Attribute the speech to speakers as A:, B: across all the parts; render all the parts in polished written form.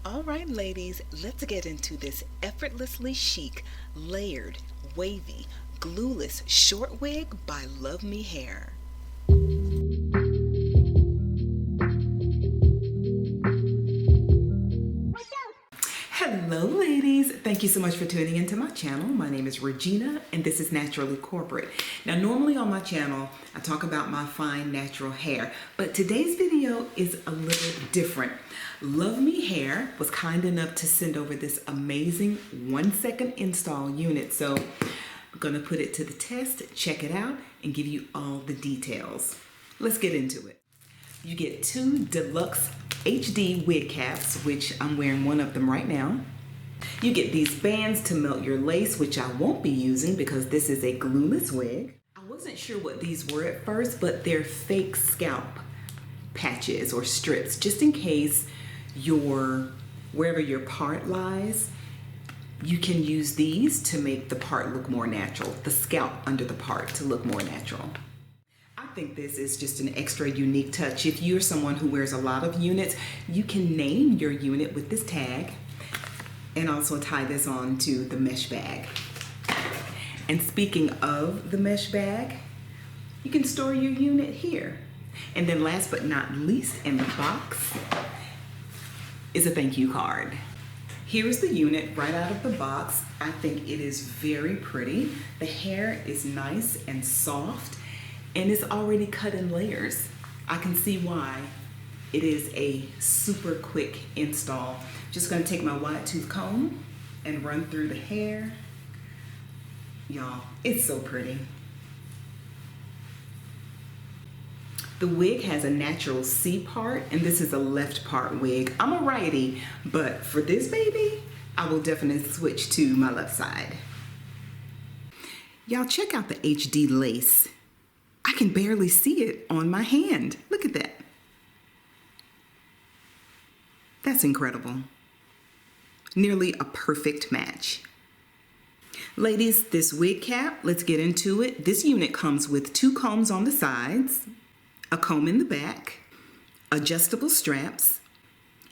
A: All right, ladies, let's get into this effortlessly chic, layered, wavy, glueless short wig by LUVME Hair.
B: Hello ladies, thank you so much for tuning into my channel. My name is Regina and this is Naturally Corporate. Now normally on my channel I talk about my fine natural hair, but today's video is a little different. LUVME Hair was kind enough to send over this amazing 1-second install unit, so I'm gonna put it to the test, check it out, and give you all the details. Let's get into it. You get 2 deluxe HD wig caps, which I'm wearing one of them right now. You get these bands to melt your lace, which I won't be using because this is a glueless wig. I wasn't sure what these were at first, but they're fake scalp patches or strips, just in case wherever your part lies, you can use these to make the part look more natural, the scalp under the part to look more natural. I think this is just an extra unique touch. If you're someone who wears a lot of units, you can name your unit with this tag and also tie this on to the mesh bag. And speaking of the mesh bag, you can store your unit here. And then last but not least in the box is a thank you card. Here's the unit right out of the box. I think it is very pretty. The hair is nice and soft, and it's already cut in layers. I can see why it is a super quick install. Just gonna take my wide tooth comb and run through the hair. Y'all, it's so pretty. The wig has a natural C part, and this is a left part wig. I'm a righty, but for this baby, I will definitely switch to my left side. Y'all check out the HD lace. I can barely see it on my hand. Look at that. That's incredible. Nearly a perfect match. Ladies, this wig cap, let's get into it. This unit comes with 2 combs on the sides, a comb in the back, adjustable straps,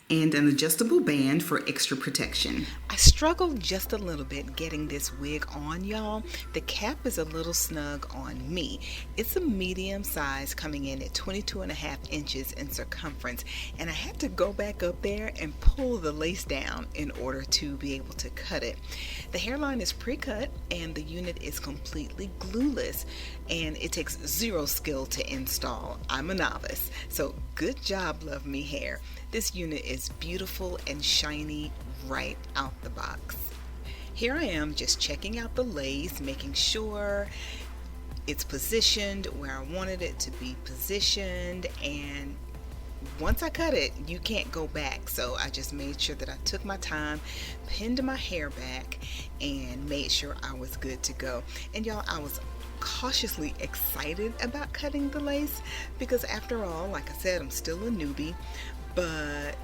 B: and an adjustable band for extra protection.
A: I struggled just a little bit getting this wig on, y'all. The cap is a little snug on me. It's a medium size, coming in at 22.5 inches in circumference, and I had to go back up there and pull the lace down in order to be able to cut it. The hairline is pre-cut and the unit is completely glueless, and it takes 0 skill to install. I'm a novice, so good job, LUVME Hair. This unit is beautiful and shiny right out the box. Here I am just checking out the lace, making sure it's positioned where I wanted it to be positioned, and once I cut it, you can't go back. So I just made sure that I took my time, pinned my hair back, and made sure I was good to go. And y'all, I was cautiously excited about cutting the lace because after all, like I said, I'm still a newbie. But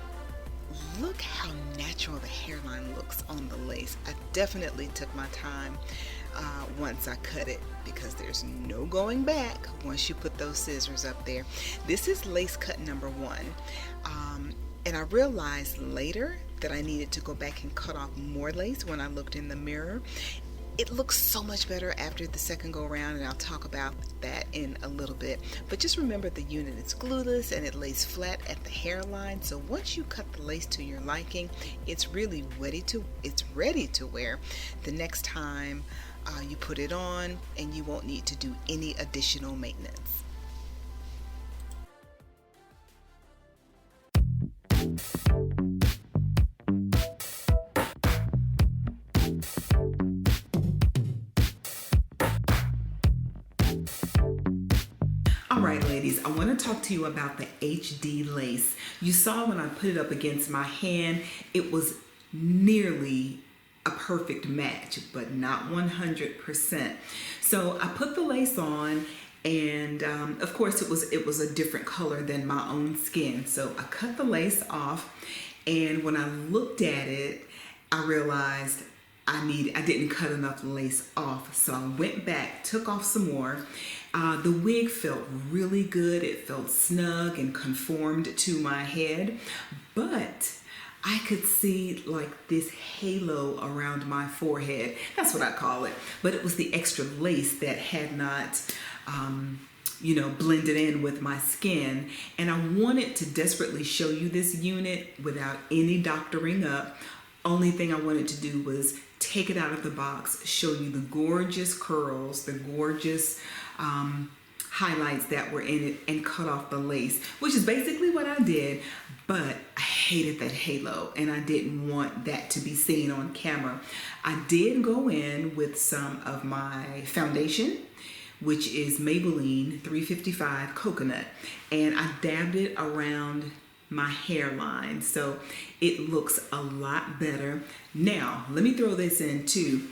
A: look how natural the hairline looks on the lace. I definitely took my time once I cut it because there's no going back once you put those scissors up there. This is lace cut number 1. And I realized later that I needed to go back and cut off more lace when I looked in the mirror. It looks so much better after the second go around, and I'll talk about that in a little bit. But just remember, the unit is glueless and it lays flat at the hairline, so once you cut the lace to your liking, it's really ready to wear the next time you put it on, and you won't need to do any additional maintenance.
B: Alright ladies, I want to talk to you about the HD lace. You saw when I put it up against my hand, it was nearly a perfect match, but not 100%. So I put the lace on, and of course it was a different color than my own skin. So I cut the lace off, and when I looked at it, I realized I didn't cut enough lace off. So I went back, took off some more. The wig felt really good. It felt snug and conformed to my head, but I could see like this halo around my forehead. That's what I call it. But it was the extra lace that had not, blended in with my skin. And I wanted to desperately show you this unit without any doctoring up. Only thing I wanted to do was take it out of the box, show you the gorgeous curls, the gorgeous highlights that were in it, and cut off the lace, which is basically what I did. But I hated that halo and I didn't want that to be seen on camera. I did go in with some of my foundation, which is Maybelline 355 Coconut, and I dabbed it around my hairline, so it looks a lot better. Now, let me throw this in too.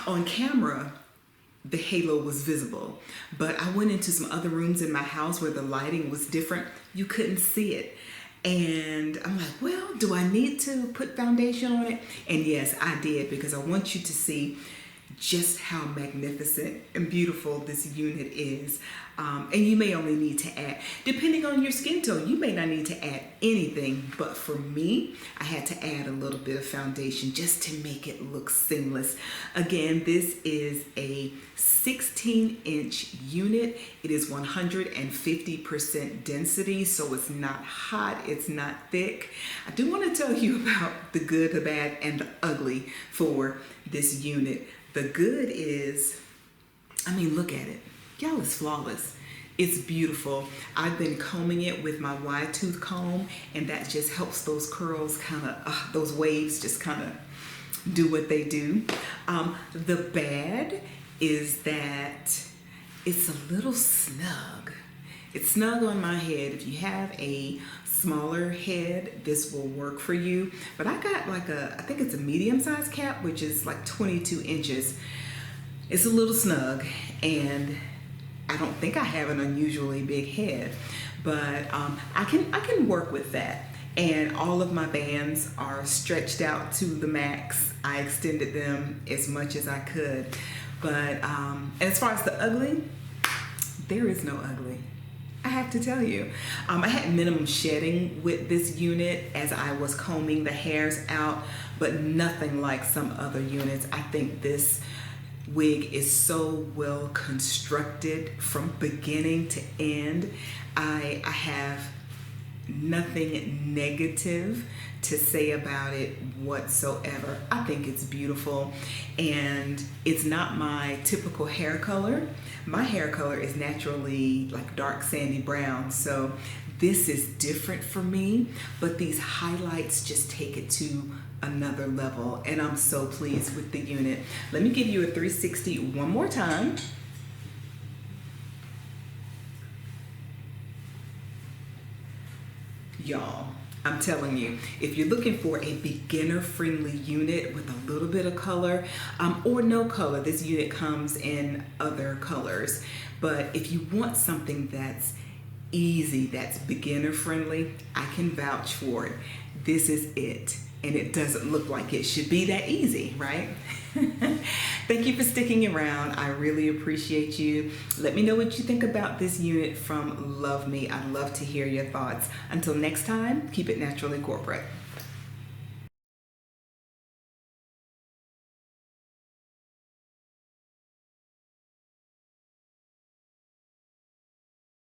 B: On camera, the halo was visible, but I went into some other rooms in my house where the lighting was different. You couldn't see it. And I'm like, well, do I need to put foundation on it? And yes, I did, because I want you to see just how magnificent and beautiful this unit is. And you may only need to add, depending on your skin tone, you may not need to add anything. But for me, I had to add a little bit of foundation just to make it look seamless. Again, this is a 16-inch unit. It is 150% density, so it's not hot, it's not thick. I do want to tell you about the good, the bad, and the ugly for this unit. The good is, look at it. Y'all, it's flawless. It's beautiful. I've been combing it with my wide tooth comb, and that just helps those curls those waves just kind of do what they do. The bad is that it's a little snug. It's snug on my head. If you have a smaller head, this will work for you. But I got I think it's a medium-sized cap, which is like 22 inches. It's a little snug, and I don't think I have an unusually big head, but I can work with that. And all of my bands are stretched out to the max. I extended them as much as I could. But as far as the ugly, there is no ugly. I have to tell you. I had minimum shedding with this unit as I was combing the hairs out, but nothing like some other units. I think this wig is so well constructed from beginning to end. I have nothing negative to say about it whatsoever. I think it's beautiful, and it's not my typical hair color. My hair color is naturally like dark sandy brown, so this is different for me, but these highlights just take it to another level, and I'm so pleased with the unit. Let me give you a 360 one more time. Y'all, I'm telling you, if you're looking for a beginner-friendly unit with a little bit of color, or no color, this unit comes in other colors. But if you want something that's easy, that's beginner-friendly, I can vouch for it. This is it. And it doesn't look like it should be that easy, right? Thank you for sticking around. I really appreciate you. Let me know what you think about this unit from LUVME. I'd love to hear your thoughts. Until next time, keep it naturally corporate.